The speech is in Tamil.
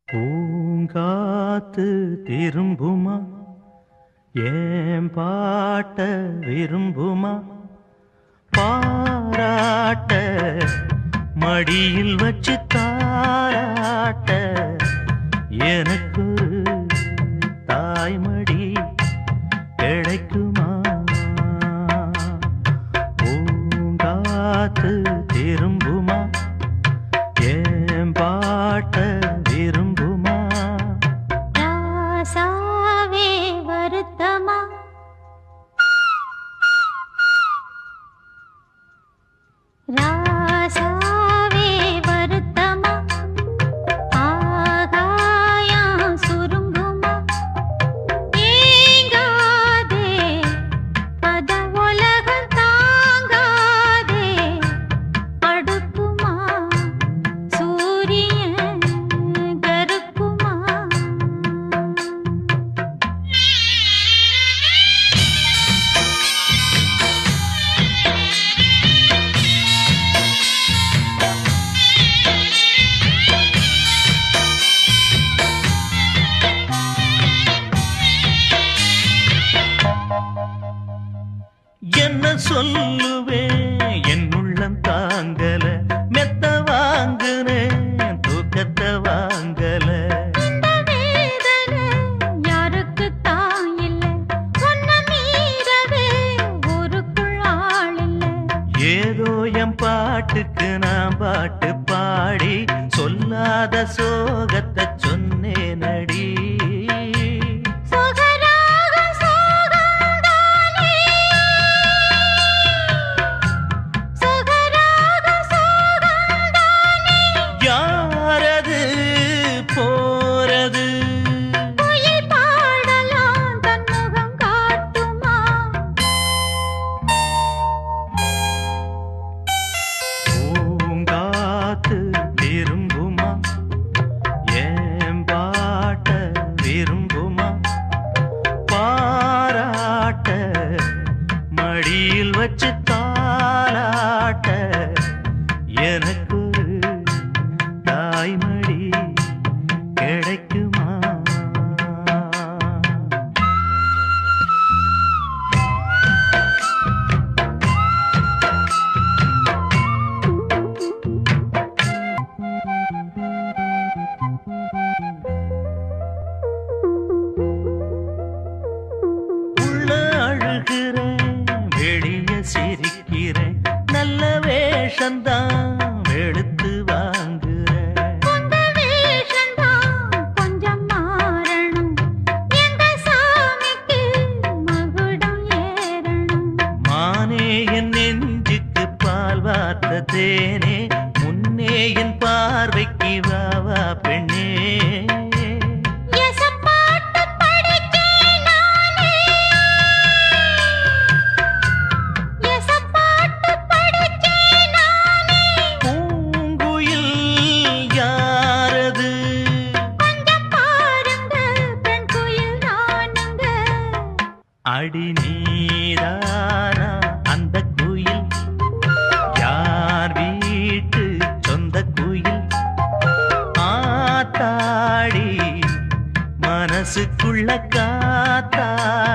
பூங்காத்து திரும்புமா ஏன் பாட்ட விரும்புமா பாராட்ட மடியில் வச்சு தாராட்ட எனக்கு தாய்மடி கிடைக்குமா பூங்காத்து திரும்புமா ஏன் பாட்ட விரும்புமா ராசாவே வருத்தமா ராசாவே வருத்தமா ஆகாயம் சுருங்குமா ஏங்காதே பத உலகம் தாங்காதே அடுக்குமா சூரியன் கருக்குமா என்ன சொல்லுவேன் என் உள்ளம் தாங்கல மெத்த வாங்குனேன் தூக்கத்தை வாங்கல இந்த வேதனை யாருக்கு தான் இல்லை ஒன்ன மீறவே ஊருக்குள் ஆள் இல்லை ஏதோ என் பாட்டுக்கு நான் பாட்டு பாடி சொல்லாத சோகத்தை சொன்னேனடி சுகராகம் சோகம்தானே சுகராகம் சோகம்தானே யாரது போறது குயில் பாடலாம் தன் முகம் காட்டுமா பூங்காத்து திரும்புமா ஏன் பாட்ட விரும்புமா பாராட்ட மடியில் வச்சு தாராட்ட எனக்கு தாய்மடி கிடைக்குமா உள்ள அழுகிறேன் வெளிய சிரிக்கிறேன் நல்ல வேஷந்தான் வெளுத்து வாங்குறேன் உங்க வேஷம்தான் கொஞ்சம் மாறணும் எங்க சாமிக்கு மகுடம் ஏறணும் மானே என் நெஞ்சுக்கு பால் வார்த்த தேனே முன்னே என் பார்வைக்கு வாவா பெண்ணே எசப்பாட்டு படிச்சேன் நானே எசப்பாட்டு படிச்சேன் நானே பூங்குயில் யாரது கொஞ்சம் பாருங்க பெண் குயில் நானுங்க அடி நீதானா அந்த குயில் யார் வீட்டு சொந்த குயில் ஆத்தாடி மனசுக்குள்ள காத்தாடி